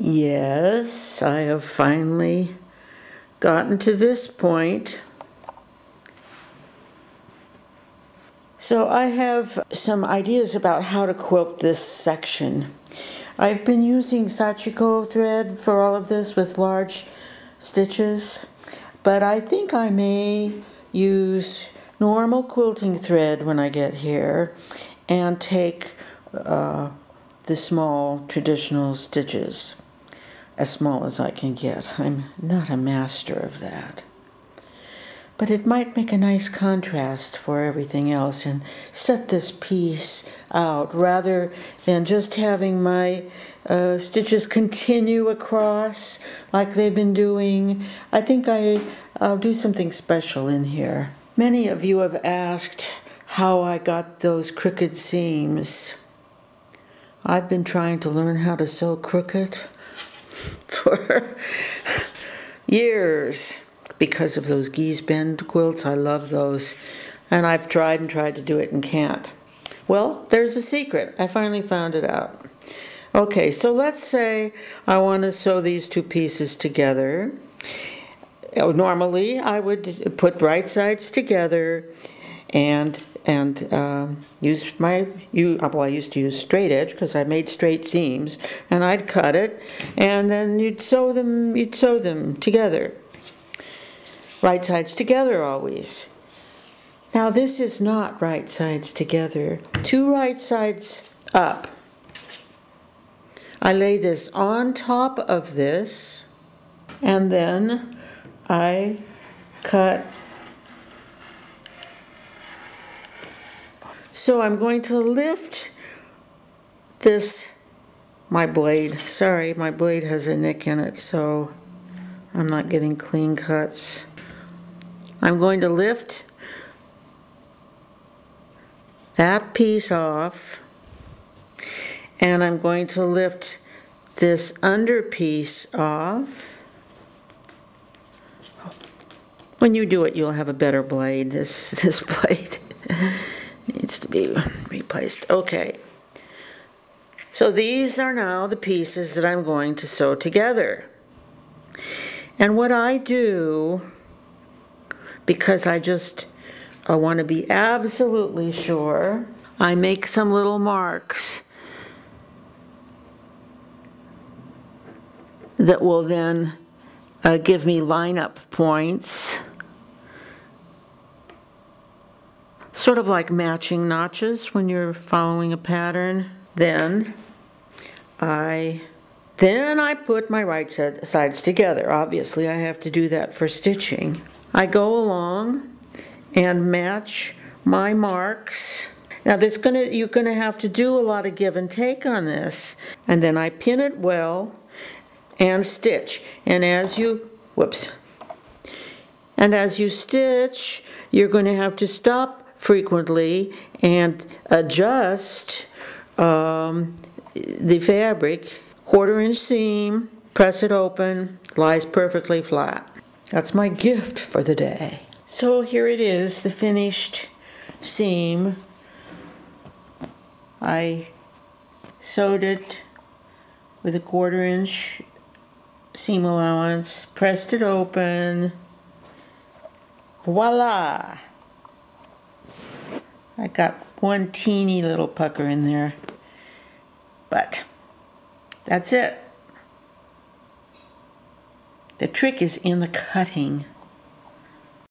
Yes, I have finally gotten to this point. So I have some ideas about how to quilt this section. I've been using Sachiko thread for all of this with large stitches, but I think I may use normal quilting thread when I get here and take the small traditional stitches, as small as I can get. I'm not a master of that. But it might make a nice contrast for everything else and set this piece out rather than just having my stitches continue across like they've been doing. I think I'll do something special in here. Many of you have asked how I got those crooked seams. I've been trying to learn how to sew crooked for years because of those geese bend quilts. I love those, and I've tried and tried to do it and can't. Well, there's a secret. I finally found it out. Okay, so let's say I want to sew these two pieces together. Normally, I would put right sides together and use I used to use straight edge because I made straight seams, and I'd cut it, and then you'd sew them together. Right sides together always. Now this is not right sides together. Two right sides up. I lay this on top of this, and then I cut. So I'm going to lift this, my blade. Sorry, my blade has a nick in it, so I'm not getting clean cuts. I'm going to lift that piece off, and I'm going to lift this under piece off. When you do it, you'll have a better blade. This blade needs to be replaced. Okay. So these are now the pieces that I'm going to sew together. And what I do, because I want to be absolutely sure, I make some little marks that will then give me lineup points, sort of like matching notches when you're following a pattern. Then I put my right sides together. Obviously, I have to do that for stitching. I go along and match my marks. Now you're gonna have to do a lot of give and take on this. And then I pin it well and stitch. And as you stitch, you're going to have to stop frequently and adjust the fabric. 1/4 inch seam, press it open, lies perfectly flat. That's my gift for the day. So here it is, the finished seam. I sewed it with a 1/4 inch seam allowance, pressed it open. Voila! I got one teeny little pucker in there, but that's it. The trick is in the cutting.